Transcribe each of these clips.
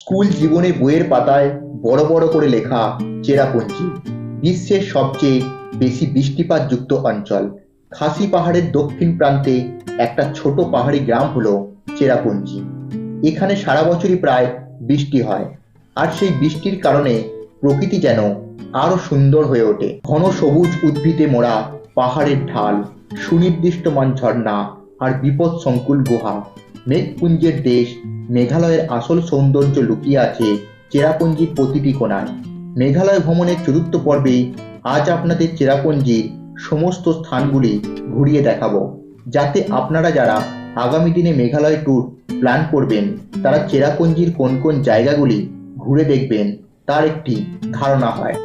School জীবনে বইয়ের পাতায় বড় বড় করে লেখা চেরাপুঞ্জি বিশ্বের সবচেয়ে বেশি বৃষ্টিপাতযুক্ত অঞ্চল। খাসি পাহাড়ের দক্ষিণ প্রান্তে একটা ছোট পাহাড়ি গ্রাম হলো চেরাপুঞ্জি। এখানে সারা বছরই প্রায় বৃষ্টি হয়, আর সেই বৃষ্টির কারণে প্রকৃতি যেন আরো সুন্দর হয়ে ওঠে। ঘন সবুজ উদ্ভিদে মোড়া পাহাড়ের ঢাল, সুনির্দিষ্টমান ঝর্ণা আর বিপদ সংকুল গুহা। মেঘপুঞ্জের দেশ মেঘালয়ের আসল সৌন্দর্য লুকিয়ে আছে চেরাপুঞ্জির প্রতিটি কোণায়। মেঘালয় ভ্রমণের চতুর্থ পর্বে আজ আপনাদের চেরাপুঞ্জির সমস্ত স্থানগুলি ঘুরিয়ে দেখাবো, যাতে আপনারা যারা আগামী দিনে মেঘালয় ট্যুর প্ল্যান করবেন তারা চেরাপুঞ্জির কোন কোন জায়গাগুলি ঘুরে দেখবেন তার একটি ধারণা হয়।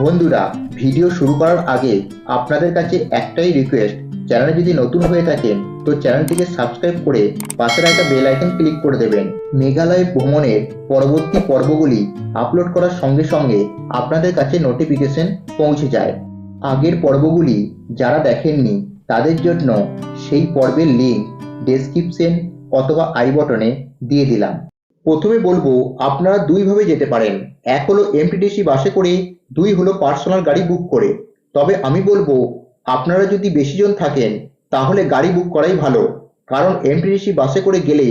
বন্ধুরা, ভিডিও শুরু করার আগে আপনাদের কাছে একটাই রিকোয়েস্ট, চ্যানেলে যদি নতুন হয়ে থাকেন তো চ্যানেলটিকে সাবস্ক্রাইব করে পাশের একটা বেল আইকন ক্লিক করে দেবেন। মেঘালয় ভ্রমণের পরবর্তী পর্বগুলি আপলোড করার সঙ্গে সঙ্গে আপনাদের কাছে নোটিফিকেশন পৌঁছে যায়। আগের পর্বগুলি যারা দেখেননি তাদের জন্য সেই পর্বের লিঙ্ক ডেসক্রিপশন অথবা আই বটনে দিয়ে দিলাম। প্রথমে বলবো আপনারা দুইভাবে যেতে পারেন, এক হলো এমটিডিসি বাসে করে, দুই হলো পার্সোনাল গাড়ি বুক করে। তবে আমি বলবো আপনারা যদি বেশি জন থাকেন তাহলে গাড়ি বুক করাই ভালো, কারণ এমটিডিসি বাসে করে গেলে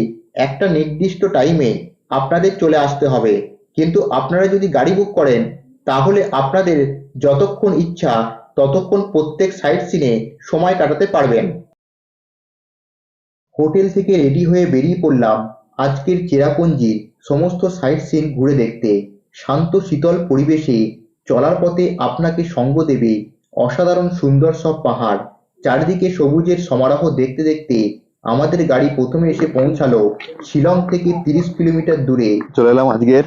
একটা নির্দিষ্ট টাইমে আপনাদের চলে আসতে হবে, কিন্তু আপনারা যদি গাড়ি বুক করেন তাহলে আপনাদের যতক্ষণ ইচ্ছা ততক্ষণ প্রত্যেক সাইট সিনে সময় কাটাতে পারবেন। হোটেল থেকে রেডি হয়ে বেরিয়ে পড়লাম আজকের চেরাপুঞ্জির সমস্ত সাইট সিন ঘুরে দেখতে। শান্ত শীতল পরিবেশে চলার পথে আপনাকে সঙ্গ দেবে অসাধারণ সুন্দর সব পাহাড়। চারিদিকে সবুজের সমারোহ দেখতে দেখতে আমাদের গাড়ি প্রথমে এসে পৌঁছালো শিলং থেকে 30 কিলোমিটার দূরে। চলে এলাম আজকের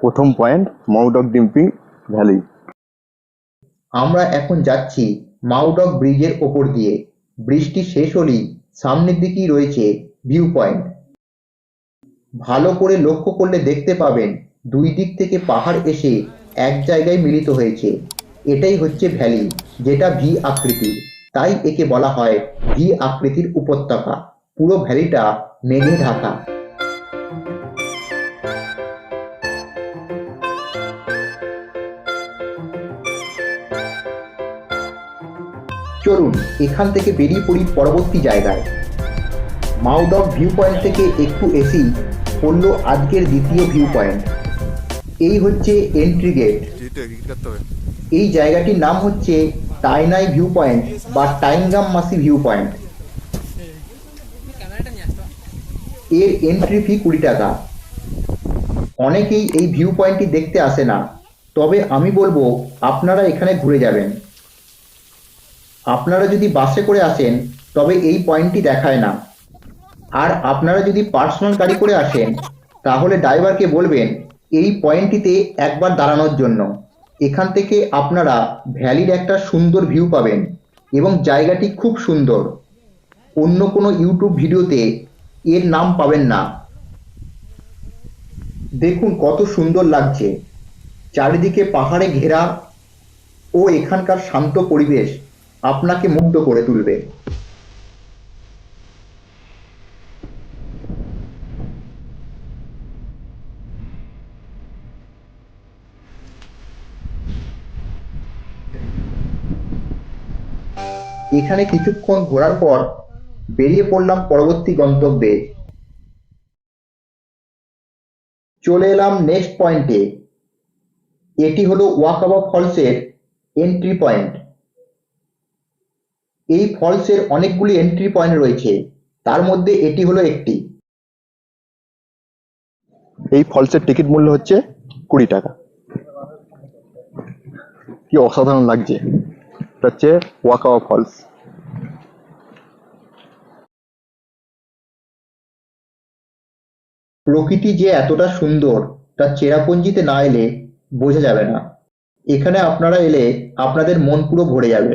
প্রথম পয়েন্ট, মাউডক ডিম্পিং ভ্যালি। আমরা এখন যাচ্ছি মাউডক ব্রিজের ওপর দিয়ে। ব্রিজটি শেষ হলেই সামনের দিকেই রয়েছে ভিউ পয়েন্ট। ভালো করে লক্ষ্য করলে দেখতে পাবেন দুই দিক থেকে পাহাড় এসে এক জায়গায় মিলিত হয়েছে। এটাই হচ্ছে ভ্যালি, যেটা ভি আকৃতির, তাই একে বলা হয় ভি আকৃতির উপত্যকা। পুরো ভ্যালিটা মেঘে ঢাকা। চলুন এখান থেকে বেরিয়ে পড়ি পরবর্তী জায়গায়। মাউডক ভিউ পয়েন্ট থেকে একটু এসেই পড়ল আজকের দ্বিতীয় ভিউ পয়েন্ট। এই হচ্ছে এন্ট্রি গেট। এই জায়গাটির নাম হচ্ছে টাইনাই ভিউ পয়েন্ট বা টাইনগাম মাসি ভিউ পয়েন্ট। এর এন্ট্রি ফি 20 টাকা। অনেকেই এই ভিউ পয়েন্টটি দেখতে আসে না, তবে আমি বলবো আপনারা এখানে ঘুরে যাবেন। আপনারা যদি বাসে করে আসেন তবে এই পয়েন্টটি দেখায় না, আর আপনারা যদি পার্সোনাল গাড়ি করে আসেন তাহলে ড্রাইভারকে বলবেন এই পয়েন্টটিতে একবার দাঁড়ানোর জন্য। এখান থেকে আপনারা ভ্যালির একটা সুন্দর ভিউ পাবেন এবং জায়গাটি খুব সুন্দর। অন্য কোনো ইউটিউব ভিডিওতে এর নাম পাবেন না। দেখুন কত সুন্দর লাগছে, চারিদিকে পাহাড়ে ঘেরা ও এখানকার শান্ত পরিবেশ আপনাকে মুগ্ধ করে তুলবে। এখানে কিছুক্ষণ ঘোরার পর বেরিয়ে পড়লাম পরবর্তী গন্তব্যে। চলে এলাম নেক্সট পয়েন্টে। এটি হলো ওয়াকাবা ফলসের এন্ট্রি পয়েন্ট। এই ফলসের অনেকগুলি এন্ট্রি পয়েন্ট রয়েছে, তার মধ্যে এটি হলো একটি। এই ফলসের টিকিট মূল্য হচ্ছে 20 টাকা। কি অসাধারণ লাগছে! এটা হচ্ছে ওয়াকাওয়া ফলস। প্রকৃতি যে এতটা সুন্দর তা চেরাপুঞ্জিতে না এলে বোঝা যাবে না। এখানে আপনারা এলে আপনাদের মন পুরো ভরে যাবে।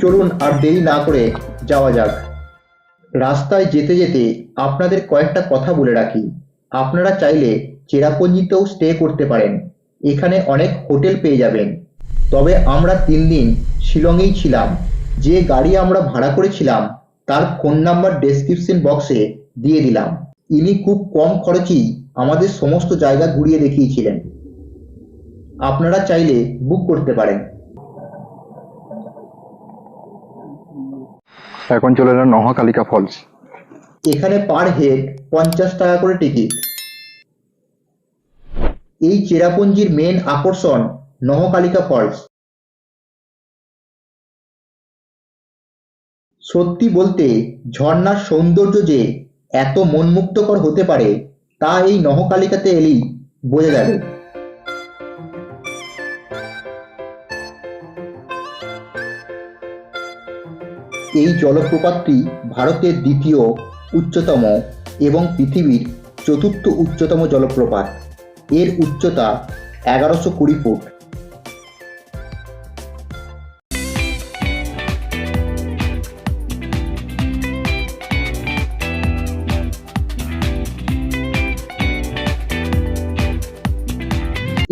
চলুন আর দেরি না করে যাওয়া যাক। রাস্তায় যেতে যেতে আপনাদের কয়েকটা কথা বলে রাখি, আপনারা চাইলে চেরাপুঞ্জিতেও স্টে করতে পারেন। এখানে অনেক হোটেল পেয়ে যাবেন। তবে আমরা 3 দিন শিলংয়েই ছিলাম। যে গাড়ি আমরা ভাড়া করেছিলাম তার ফোন নাম্বার ডেসক্রিপশন বক্সে দিয়ে দিলাম। ইনি খুব কম খরচেই আমাদের সমস্ত জায়গা ঘুরিয়ে দেখিয়েছিলেন। আপনারা চাইলে বুক করতে পারেন। এখন চলে এলাম নহকালিকা ফলস। এখানে পার হেড 50 টাকা করে টিকিট। এই চেরাপুঞ্জির মেন আকর্ষণ নহকালিকা ফলস। সত্যি বলতে ঝর্ণার সৌন্দর্য যে এত মনমুগ্ধকর হতে পারে তা এই নহকালিকাতে এলেই বোঝা যাবে। এই জলপ্রপাতটি ভারতের দ্বিতীয় উচ্চতম এবং পৃথিবীর চতুর্থ উচ্চতম জলপ্রপাত। এর উচ্চতা 1120 ফুট।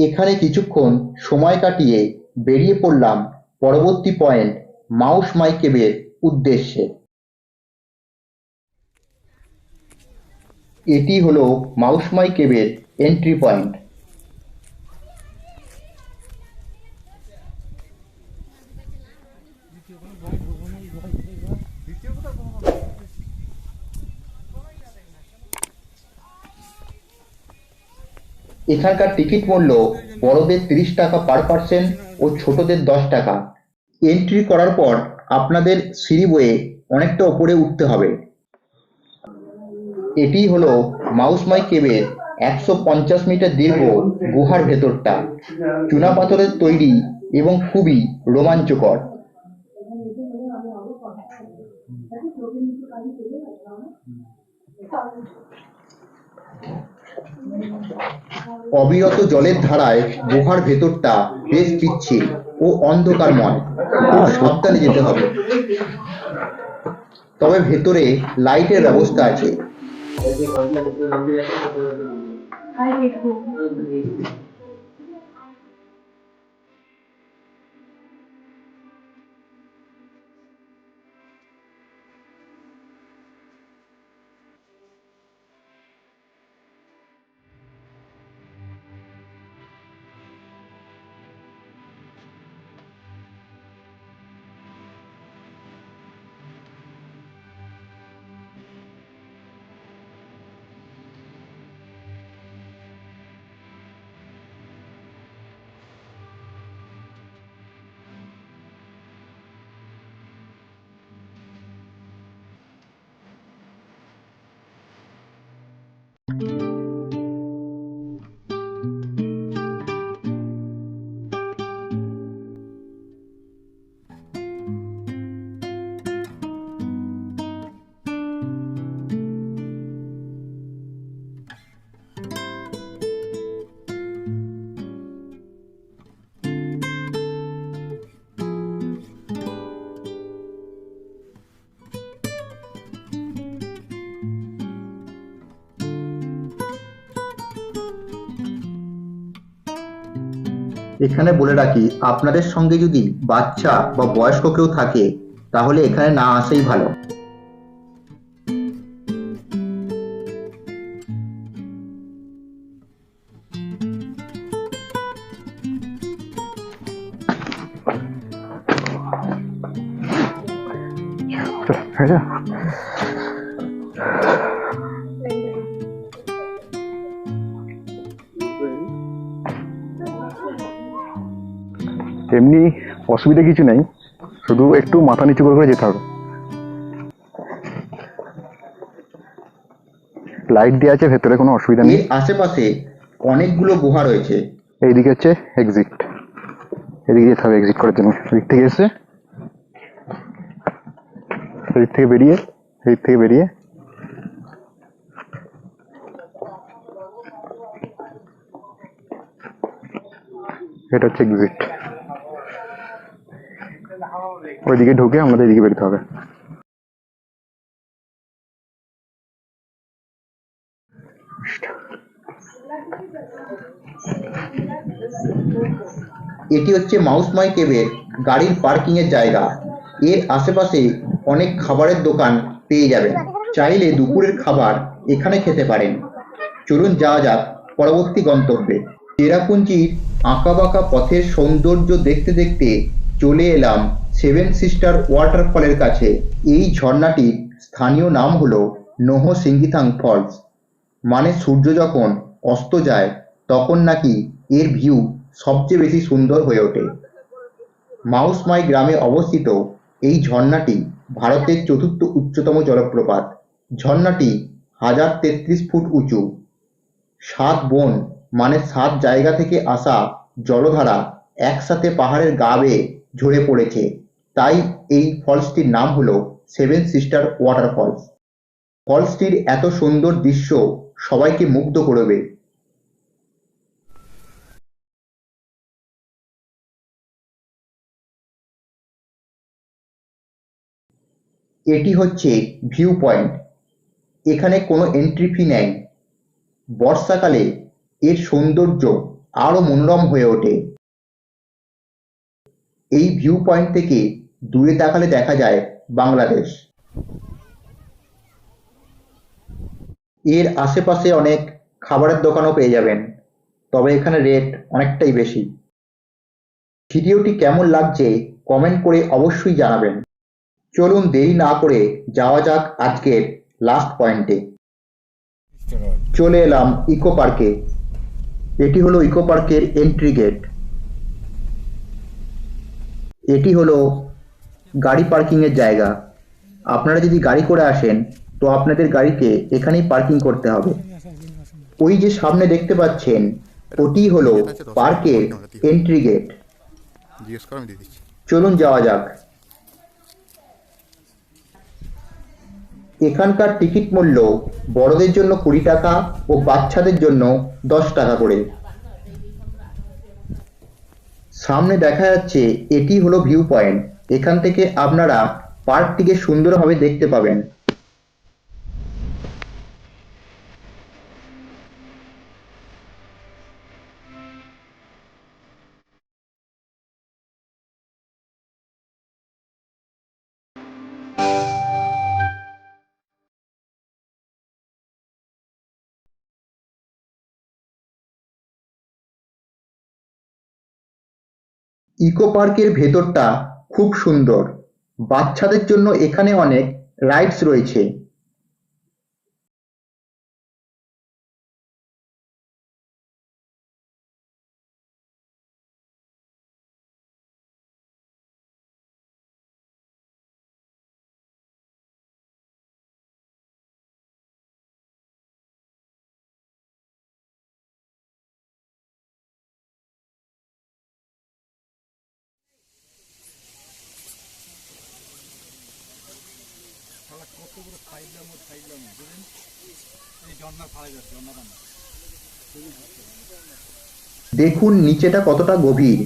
এখানে কিছুক্ষণ সময় কাটিয়ে বেরিয়ে পড়লাম পরবর্তী পয়েন্ট মাউস মাই কেভের উদ্দেশ্যে। এটি হলো মাউস মাই কেভের এন্ট্রি পয়েন্ট। এখানকার টিকিট মূল্য বড়দের 30 টাকা পার পার্সন ও ছোটদের 10 টাকা। এন্ট্রি করার পর আপনাদের সিঁড়ি বয়ে অনেকটা ওপরে উঠতে হবে। এটি হলো মাউস মাই কেভের 150 মিটার দীর্ঘ গুহার ভেতরটা। চুনাপাথরের তৈরি এবং খুবই রোমাঞ্চকর। অবিরত জলের ধারায় গুহার ভেতরটা বেশ পিচ্ছিল ও অন্ধকারময়। খুব সাবধানে যেতে হবে। তবে ভেতরে লাইটের ব্যবস্থা আছে। এখানে বলে রাখি, আপনাদের সঙ্গে যদি বাচ্চা বা বয়স্ক কেউ থাকে তাহলে এখানে না আসাই ভালো। এমনি অসুবিধা কিছু নেই, শুধু একটু মাথা নিচু করে করে যেতে হবে। লাইট দেওয়া আছে ভেতরে, কোনো অসুবিধা নেই। এর আশেপাশে অনেকগুলো গুহা রয়েছে। এইদিকে হচ্ছে এক্সিট, এদিকে যেতে হবে এক্সিট করার জন্য। এদিক থেকে এসে এদিক থেকে বেরিয়ে এদিক থেকে বেরিয়ে এটা হচ্ছে এক্সিট। ওইদিকে ঢুকে আমাদের এদিকে বেরোতে হবে। ফরেস্ট। এটি হচ্ছে মাউসমাই কেভের গাড়ির পার্কিং এর জায়গা। এর আশেপাশে অনেক খাবারের দোকান পেয়ে যাবেন, চাইলে দুপুরের খাবার এখানে খেতে পারেন। চলুন যাওয়া যাক পরবর্তী গন্তব্যে। চেরাপুঞ্জির আঁকাবাঁকা পথের সৌন্দর্য দেখতে দেখতে চলে এলাম সেভেন সিস্টার ওয়াটারফলের কাছে। এই ঝর্ণাটির স্থানীয় নাম হলো নোহ সিঙ্গিথাং ফলস, মানে সূর্য যখন অস্ত যায় তখন নাকি এর ভিউ সবচেয়ে বেশি সুন্দর হয়ে ওঠে। মাউসমাই গ্রামে অবস্থিত এই ঝর্ণাটি ভারতের চতুর্থ উচ্চতম জলপ্রপাত। ঝর্ণাটি 1033 ফুট উঁচু। 7 বন মানে 7 জায়গা থেকে আসা জলধারা একসাথে পাহাড়ের গা বেয়ে ঝরে পড়েছে, তাই এই ফলসটির নাম হলো সেভেন সিস্টার ওয়াটারফলস। ফলসটির এত সুন্দর দৃশ্য সবাইকে মুগ্ধ করবে। এটি হচ্ছে ভিউ পয়েন্ট। এখানে কোনো এন্ট্রি ফি নেই। বর্ষাকালে এর সৌন্দর্য আরো মনোরম হয়ে ওঠে। এই ভিউ পয়েন্ট থেকে দূরে তাকালে দেখা যায় বাংলাদেশ। এর আশেপাশে অনেক খাবারের দোকানও পেয়ে যাবেন, তবে এখানে রেট অনেকটাই বেশি। ভিডিওটি কেমন লাগছে কমেন্ট করে অবশ্যই জানাবেন। চলুন দেরি না করে যাওয়া যাক আজকের লাস্ট পয়েন্টে। চলে এলাম ইকো পার্কে। এটি হলো ইকো পার্কের এন্ট্রি গেট। এটি হলো গাড়ি পার্কিং এর জায়গা। আপনারা যদি গাড়ি করে আসেন তো আপনাদের গাড়িকে এখানেই পার্কিং করতে হবে। ওই যে সামনে দেখতে পাচ্ছেন ওটি হলো পার্কের এন্ট্রি গেট। চলুন যাওয়া যাক। এখানকার টিকিট মূল্য বড়দের জন্য 20 টাকা ও বাচ্চাদের জন্য 10 টাকা করে। সামনে দেখা যাচ্ছে এটি হলো ভিউ পয়েন্ট। এখান থেকে আপনারা পার্কটিকে সুন্দরভাবে দেখতে পাবেন। ইকো পার্কের ভেতরটা খুব সুন্দর। বাচ্চাদের জন্য এখানে অনেক রাইডস রয়েছে। দেখুন নিচেটা কতটা গভীর।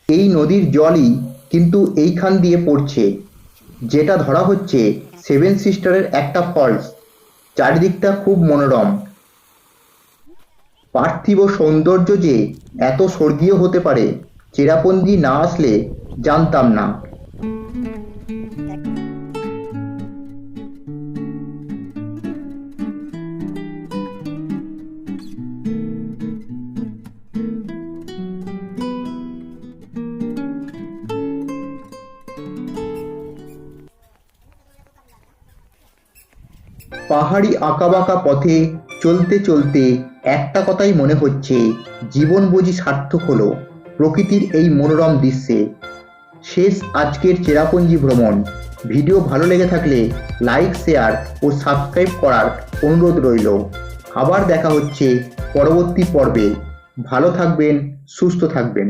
এই নদীর জলই কিন্তু এইখান দিয়ে পড়ছে, যেটা ধরা হচ্ছে সেভেন সিস্টারের একটা ফলস। চারিদিকটা খুব মনোরম। পার্থিব সৌন্দর্য যে এত স্বর্গীয় হতে পারে চেরাপুঞ্জি না আসলে জানতাম না। পাহাড়ি আঁকাবাঁকা পথে চলতে চলতে একটা কথাই মনে হচ্ছে, জীবন বুঝি সার্থক হলো প্রকৃতির এই মনোরম দৃশ্যে। শেষ আজকের চেরাপুঞ্জি ভ্রমণ। ভিডিও ভালো লেগে থাকলে লাইক, শেয়ার ও সাবস্ক্রাইব করার অনুরোধ রইল। আবার দেখা হচ্ছে পরবর্তী পর্বে। ভালো থাকবেন, সুস্থ থাকবেন।